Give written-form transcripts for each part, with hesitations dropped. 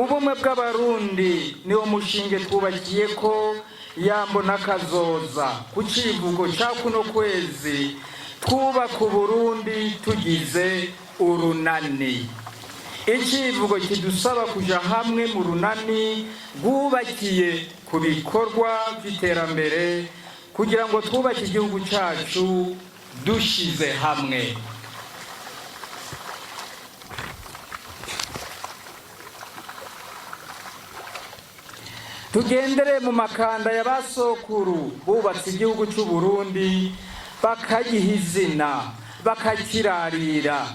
ubumwe bw'abarundi niwo mushinge twubakiye ko yambo n'akazoza ku civugo ca kuno kwezi twubaka Uburundi tugize urunani. Icivugo kidusaba kuja hamwe mu runani rwubakiye ku bikorwa by'iterambere kugira ngo twubake igihugu cacu dushize hamwe. Tugendere mu makanda y'abasokuru bubatse igihugu cy'u Burundi bakagiha izina bakakirarira.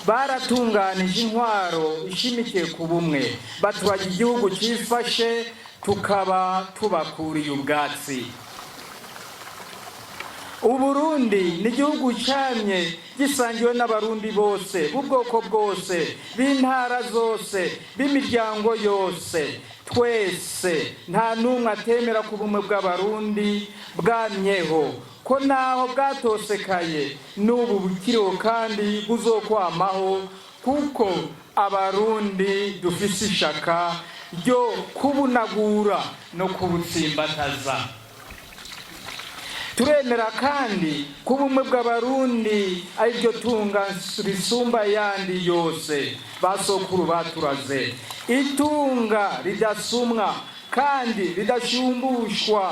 Baratunganije intwaro ishimikiye ku bumwe batwaje igihugu cyifashe tukaba tubakuriye ubwatsi. Uburundi ni igihugu cyamye gisangiwe n'abarundi bose b'ubwoko bwose b'intara zose b'imiryango yose. Twese nta numwe atemera ku bumwe bw'abarundi bwamyeho ko naho bwatosekaye n'ubu bukiriho kandi buzokwamaho kuko abarundi dufise ishaka ryo kubunagura no kubutsimbataza. Turemera kandi ko ubumwe bw'abarundi ari ryo tunga risumba yandi yose basokuru baturaze, itunga ridasumwa kandi ridashumbushwa.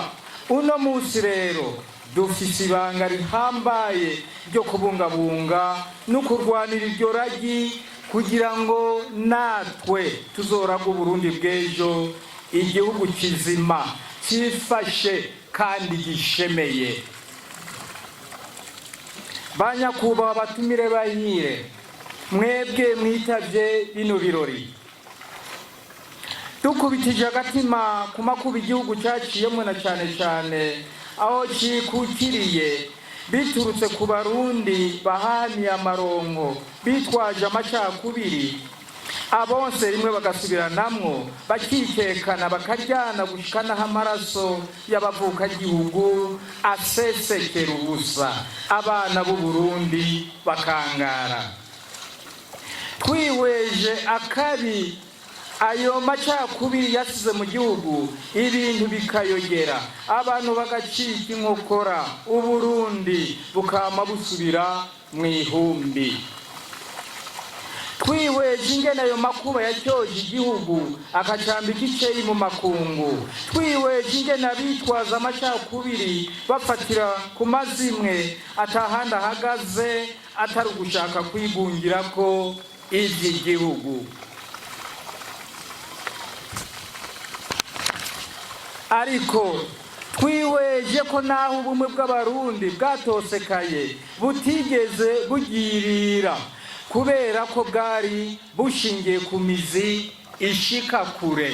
Uno munsi rero dufise ibanga rihambaye ryo kubungabunga no kurwanira iryo ragi kugira ngo natwe tuzoraga Uburundi bw'ejo, igihugu kizima cifashe kandi gishemeye. Banyakubahwa batumire bahire, mwebwe mwitavye bino birori, dukubitije agatima ku makuba igihugu caciyemwe na cane cane aho cikukiriye biturutse ku barundi bahaniye amaronko bitwaje amacakubiri, abonse rimwe bagasubiranamwo bakikekana bakaryana gushikanaho amaraso y'abavukagihugu asesekera ubusa, abana b'u Burundi bakangara. Twihweje akabi ayo macakubiri yasize mu gihugu, ibintu bikayogera, abantu bagacika inkokora, Uburundi bukama busubira mu ihumbi. Twihweje ingene ayo makuba yacyoje igihugu akacambika iceyi mu makungu. Twihweje ingene abitwaza amacakubiri bafatira ku mazimwe atahandi ahagaze atari ugushaka kwigungira ko ivy'igihugu. Ariko twihweje ko naho ubumwe bw'abarundi bwatosekaye butigeze bugirira kubera ko bwari bushingiye ku mizi ishika kure.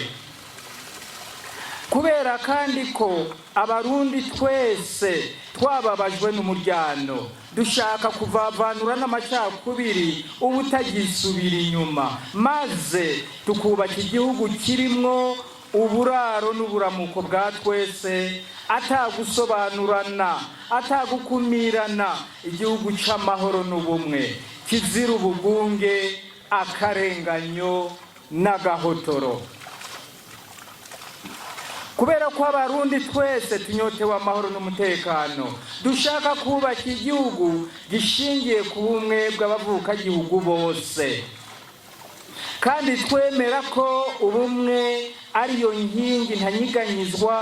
Kubera kandi ko abarundi twese twababajwe n'umuryano, dushaka kuvavanura n'amacakubiri ubutagisubira inyuma, maze tukubaka igihugu kirimwo uburaro n'uburamuko bwa twese, atagusobanurana, atagukumirana, igihugu c'amahoro n'ubumwe kizira ubugunge, akarenganyo n'agahotoro. Kubera ko abarundi twese tunyotewe amahoro n'umutekano, dushaka kubaka igihugu gishingiye ku bumwe bw'abavukagihugu bose, kandi twemera ko ubumwe ariyo nkingi ntanyiganyizwa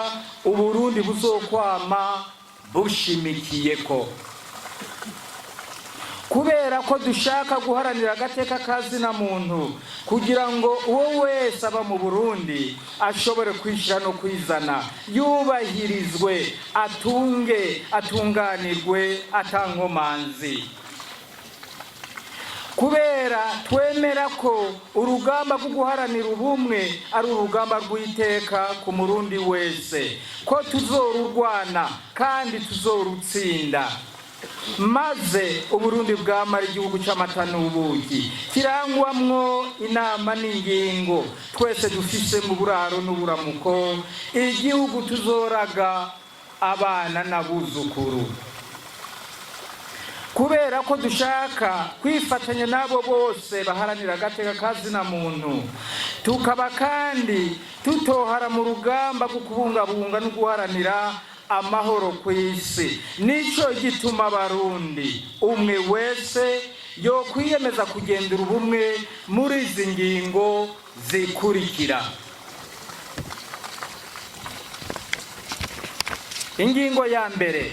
Uburundi buzokwama bushimikiyeko. Kubera ko dushaka guharanira agateka kazina muntu kugira ngo uwo wese aba mu Burundi ashobore kwishira no kwizana, yubahirizwe, atunganirwe atankomanzi. Kubera twemera ko urugamba rwo guharanira ubumwe ari urugamba rw'iteka ku Murundi wese, ko tuzorurwana kandi tuzorutsinda, maze Uburundi bwamara igihugu c'amata n'ubuki kirangwamwo inama n'ingingo, twese dufise mu buraro n'uburamuko, igihugu tuzoraga abana n'abuzukuru. Kubera ko dushaka kwifatanya n'abo bose baharanira agateka kazina muntu, tukaba kandi tutohara mu rugamba rwo kubungabunga no guharanira amahoro ku isi, nico gituma abarundi umwe wese yo kwiyemeza kugendera ubumwe muri izi ngingo zikurikira. Ingingo ya mbere,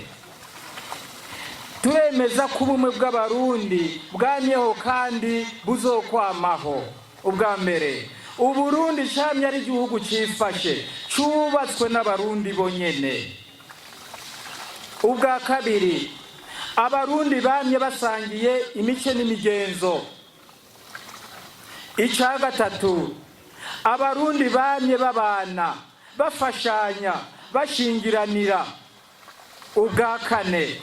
turemeza ko ubumwe bw'abarundi bwamyeho kandi buzokwamaho. Ubwa mbere, Uburundi camye ari igihugu cifashe cubatswe n'abarundi bonyene. Ubwa kabiri, abarundi bamye basangiye imico n'imigenzo. Ica gatatu, abarundi bamye babana bafashanya bashingiranira. Ubwa kane,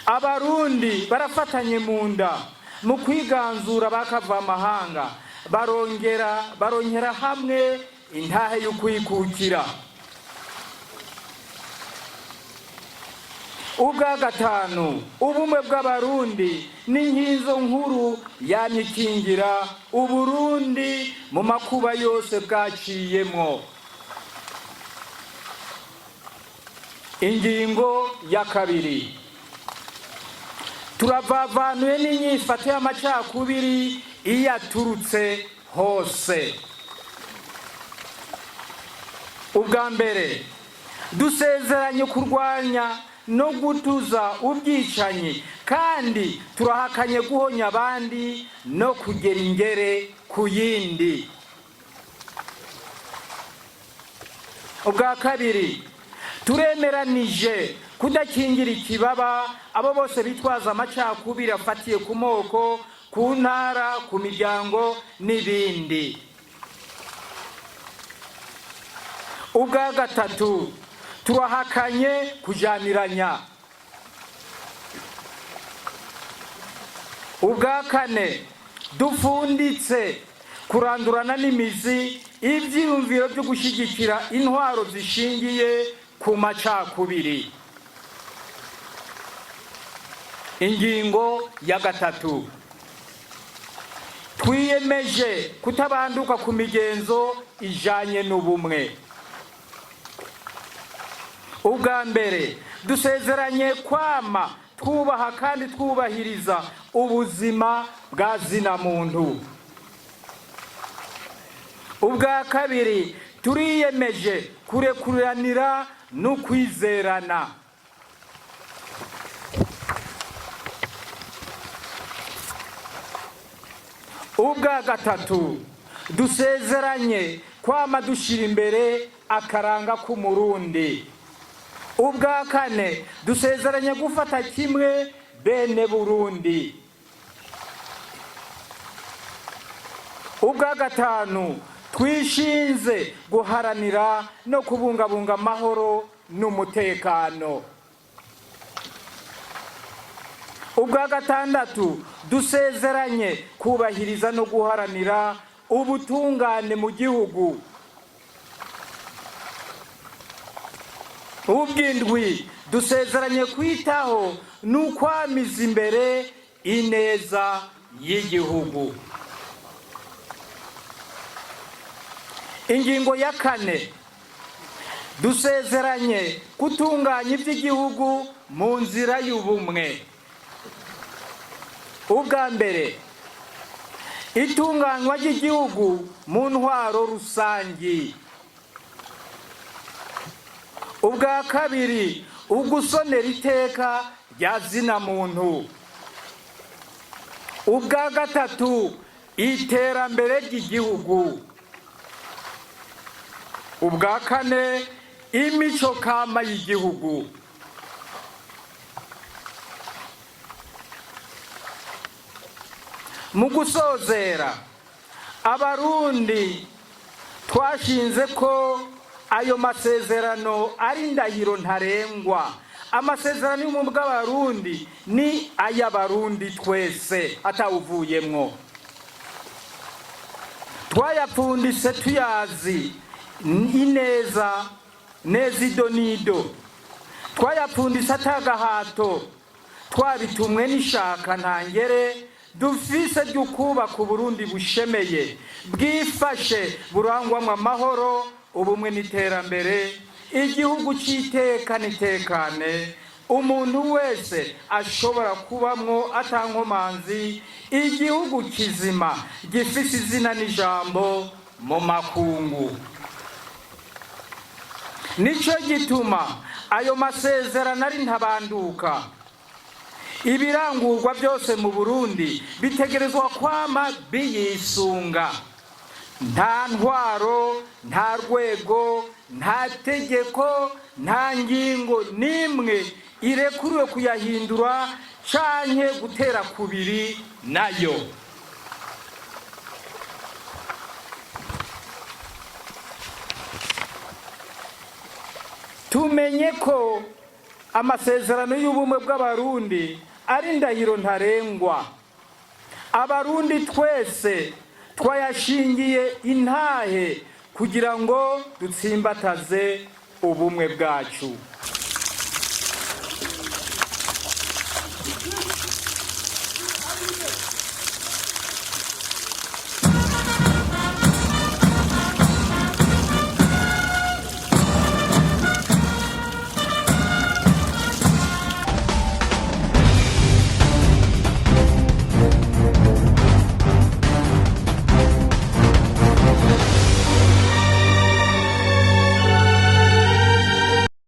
abarundi barafatanye mu nda mu kwiganzura bakava amahanga, barongera hamwe intahe yo kwikukira. Ubwa gatanu, ubumwe bw'abarundi n'inkinzo nkuru yamye ikingira Uburundi mu makuba yose bwaciyemwo. Ingingo ya kabiri, turavavanuye n'inyifato y'amacakubiri iyaturutse hose. Ubwa mbere, dusezeranye kurwanya no gutuza ubwicanyi, kandi turahakanye guhonya abandi no kugera ingere ku yindi. Ubwa kabiri, turemeranije kudakingira ikibaba abo bose bitwaza amacakubiri afatiye ku moko, ku ntara, ku miryango n'ibindi. Ubwa gatatu, turahakanye kujaniranya. Ubwa kane, dufunditse kurandurana n'imizi ivyiyumviro byo gushigikira intwaro zishingiye ku macakubiri. Ingingo ya gatatu, twiyemeje kutabanduka ku migenzo ijanye n'ubumwe. Ubwa mbere, dusezeranye kwama twubaha kandi twubahiriza ubuzima bwa zina muntu. Ubwa kabiri, turiyemeje kurekuranira no kwizerana. Ubwa gatatu, dusezeranye kwama dushira imbere akaranga k'umurundi. Ubwa kane, dusezeranye gufata kimwe bene Burundi. Ubwa gatanu, twishinze guharanira no kubungabunga amahoro n'umutekano. Ubwa gatandatu, dusezeranye kubahiriza no guharanira ubutungane mu gihugu. Ubwindwi, dusezeranye kwitaho n'ukwamiza imbere ineza y'igihugu. Ingingo ya kane, dusezeranye gutunganya iby'igihugu mu nzira y'ubumwe. Ubwa mbere, itunganywa ry'igihugu mu ntwaro rusangi. Ubwa kabiri, ugusonera iteka rya zina muntu. Ubwa gatatu, iterambere ry'igihugu. Ubwa kane, imico kama y'igihugu. Mu gusozera, abarundi twashinze ko ayo masezerano ari indahiro ntarengwa. Amasezerano y'ubumwe bw'abarundi ni ay'abarundi twese atawuvuyemwo. Twayapfunditse tuyazi ineza, neza ido nido, twayapfunditse atagahato, twabitumwe n'ishaka ntangere dufise ryo kubaka Uburundi bushemeye, bwifashe, burangwamwo amahoro, ubumwe n'iterambere, igihugu c'iteka n'itekane, umuntu wese ashobora kubamwo atankomanzi, igihugu kizima gifise izina n'ijambo mu makungu. Nico gituma ayo masezerano ari ntabanduka. Ibirangurwa byose mu Burundi bitegerezwa kwama biyisunga. Nta ntwaro, nta rwego, nta tegeko, nta ngingo nimwe irekuriwe kuyahindura canke gutera kubiri nayo. Tumenye ko amasezerano y'ubumwe bw'abarundi ari ndahiro ntarengwa. Abarundi twese twayashingiye intahe kugira ngo dutsimbataze ubumwe bwacu.